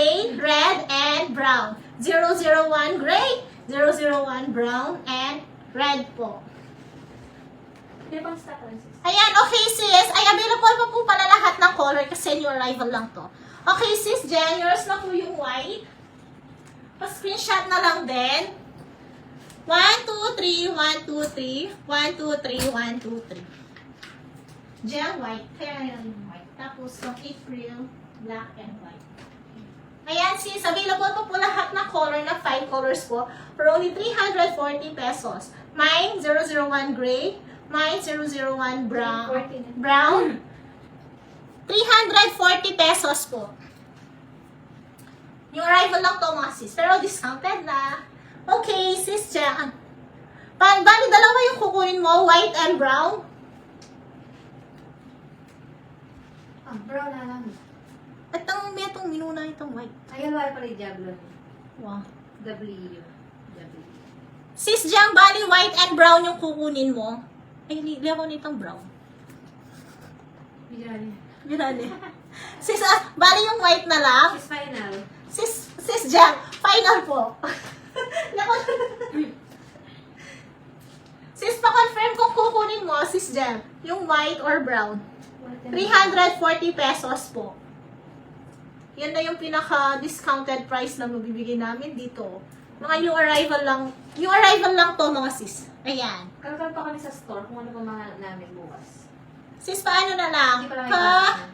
gray, red, and brown. 001 gray, 001 brown, and red po. Ayan, okay sis. Ay, available pa po pala lahat ng color kasi new arrival lang to. Okay sis, Jen, yours na po yung white. Pa-screenshot na lang din. 1, 2, 3, 1, 2, 3. 1, 2, 3, 1, 2, 3. Jen, white. Kaya nga yung white. Tapos, yung April, black and white. Ayan sis, available pa po lahat ng color na 5 colors po for only 340 pesos. Mine, 001 gray. Mine, 001 brown. 340 pesos po. Yung arrival lang to mga sis. Pero discounted na. Okay, sis Jan. Bali, dalawa yung kukunin mo. White and brown. Brown na lang. At ang metong minuna itong white. Ayun, wala pala yung Diablo. Wow. W. Sis Jan, bali white and brown yung kukunin mo. Ay, hindi ako nitong brown. Birali. Sis, bali yung white na lang. It's final. Sis Jan, final po. Sis, pa-confirm kung kukunin mo, sis Jan, yung white or brown. 340 pesos po. Yan na yung pinaka-discounted price na mabibigay namin dito. Mga new arrival lang. New arrival lang to mga sis. Ayan. Kalkan pa kami sa store kung ano pa mahanap namin bukas. Sis, paano na lang? Hindi pa lang ipasa.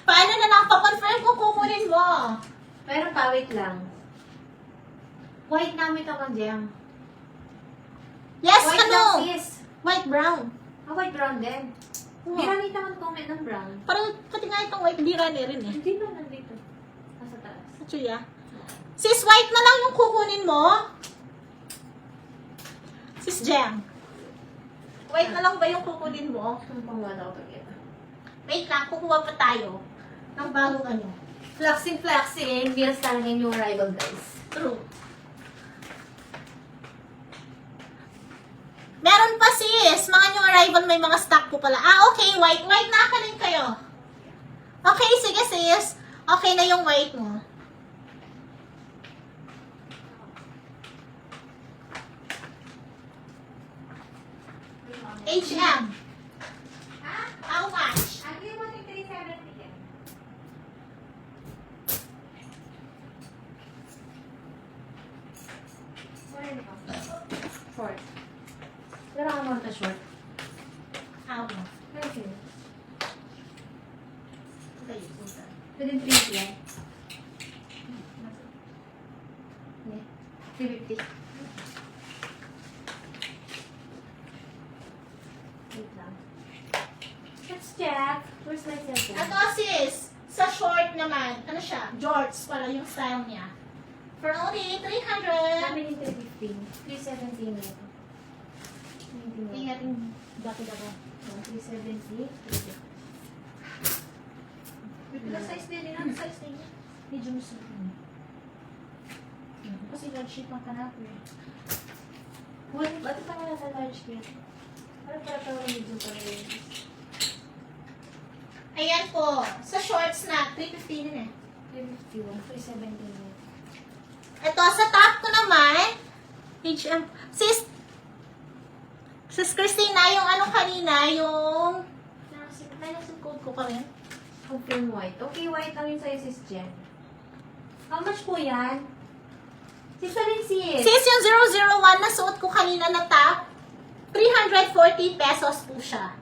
Paano na lang? Pa-confirm kung kukunin mo. Pero pa, wait lang. White namin ito kang Jam. Yes, White lang, ano? sis. White brown. White brown din. Hindi namin naman comment ng brown. Parang pati nga itong white, di rani rin eh. Hindi ba nandito? Nasa taas. Chuya. Sis, white na lang yung kukunin mo. Sis Jam. White na lang ba yung kukunin mo? Ang pangwala ko pag-ito. Wait lang, kukuha pa tayo ng bagong ano. Flexing. Bills talaga yung arrival, guys. True. Meron pa sis, mga new arrival may mga stock po pala. Okay, white. White na ka rin kayo. Okay, sige sis. Okay na yung white mo. HM. How much? Agree mo yung 370 yan. Short. Pero ako mga short. How much? Okay. Okay, puta. Pwede 3 yan. 350. Wait lang. Let's check. Where's my cellphone? Ito sis, sa short naman, ano siya? Jorts pala yung style niya. For only 300. Namin yung 350. 370 na ito. Ingat yung dati-dati. 370. Ilang size din? Ilang size din? Medium suit. Kasi large sheet lang kanapo eh. Ba't pa nga nasa large kit? Ano para pa yung medium pa rin? Ayan po. Sa shorts na, 350 din eh. 351. 370 na. Ito, sa top ko naman, HM. Sis Christina, yung ano kanina, yung nasa code ko pa rin. Confirm white. Okay, white lang yung sa'yo, sis Jen. How much po yan? Sis, alin sis? Sis, yung 001 na suot ko kanina na top, 340 pesos po siya.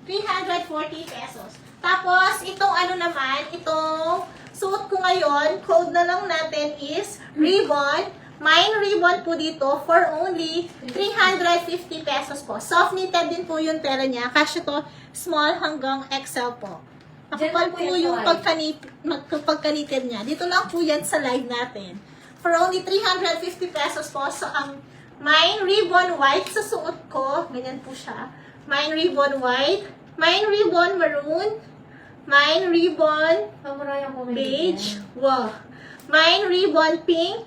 340 pesos. Tapos, itong ano naman, itong suot ko ngayon, code na lang natin is ribbon. Mine ribbon po dito for only 350 pesos po. Soft knitted din po yung tela niya. Kasi to small hanggang XL po. Nakapal po yung pagkanited niya. Dito lang po yan sa live natin. For only 350 pesos po. So, ang mine ribbon white sa suot ko, ganyan po siya. Mine ribbon white, mine ribbon maroon, mine ribbon Pamura yung comment beige, wow. Mine ribbon pink,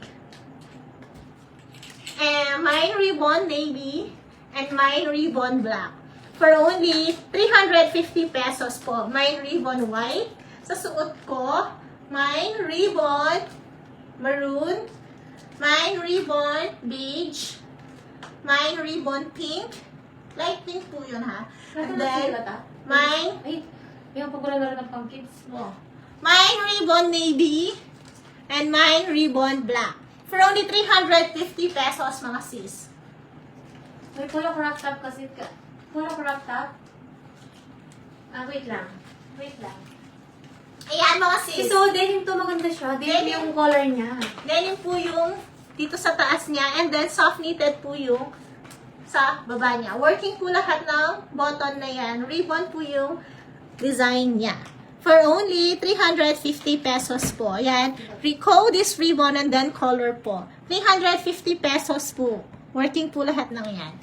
and mine ribbon navy, and mine ribbon black. for only 350 pesos po. Mine ribbon white. Sa suot ko, mine ribbon maroon, mine ribbon beige, mine ribbon pink. Light pink po yun ha. And then, mine, Ay, yung pagkulalaro ng pang kids mo. mine ribbon navy, and mine ribbon black. For only 350 pesos mga sis. May polo crop top kasi ka. Polo crop top? Wait lang. Wait lang. Ayan mga sis. So, denim to maganda siya. Denim Denim. yung color niya. Denim po yung dito sa taas niya. And then soft knitted po yung sa baba niya. Working po lahat ng button na yan. Ribbon po yung design niya. For only 350 pesos po. Yan. Recode this ribbon and then color po. 350 pesos po. Working po lahat ng yan.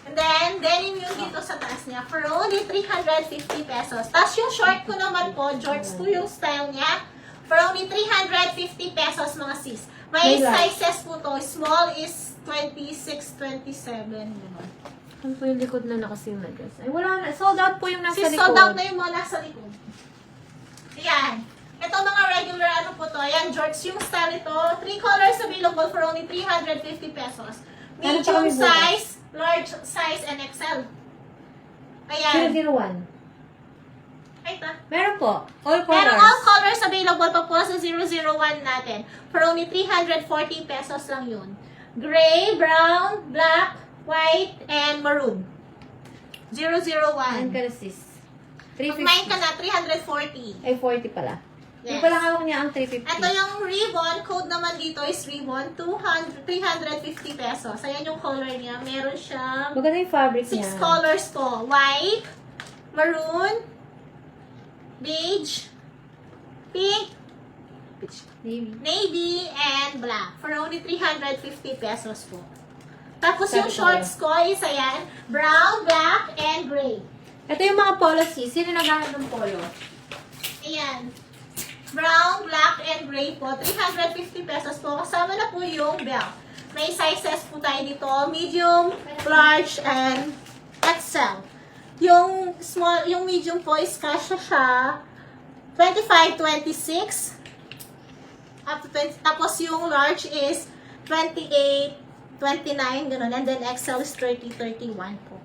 And then, denim yung dito sa taas niya. For only 350 pesos. Tapos yung short ko naman po, George po yung style niya. For only 350 pesos mga sis. May May large. sizes po to. Small is 26, 27. Diba? Ano po yung likod na nakasim na dress? Ay, wala na. Sold out po yung nasa Sis, likod. sold out na yung mga nasa likod. Ayan. Ito mga regular ano po to. Ayan, George, yung style ito. 3 colors available for only 350 pesos. Meron pa Medium kami bukas. size, large size, and XL. Ayan. 001. Ay, ta. Meron po. All colors. Pero all colors available pa po sa 001 natin. For only 340 pesos lang yun. Gray, brown, black, white, and maroon. 001. Ang ka na sis. Pag 350. mine ka na, 340. Ay, 40 pala. Yes. Yung pala hawak niya ang 350. Ito yung ribbon. Code naman dito is ribbon. 350 pesos. Ayan yung color niya. Meron siyang Maganda yung fabric 6 niya. colors po. White, maroon, beige, pink, Navy. navy, and black. For only 350 pesos po. Tapos Sabi yung ko shorts ko is ayan, brown, black, and gray. Ito yung mga polo sis. Sino naghahanap ng polo? Ayan. Brown, black, and gray po. 350 pesos po. Kasama na po yung belt. May sizes po tayo dito. Medium, large, and XL. Yung small, yung medium po is kasha siya. 25, 26. Up to 20. Tapos yung large is 28, 29, ganun. And then XL is 30, 31 po.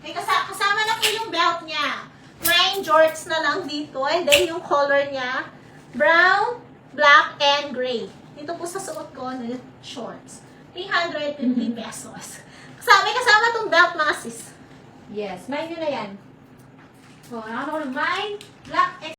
May kasama na po yung belt niya. Mine jorts na lang dito. And then yung color niya, brown, black, and gray. Dito po sa suot ko na shorts. 350 pesos. May kasama tong belt mga sis. Yes. Mine yun na yan. Oh, nakakita ko ng mine. Black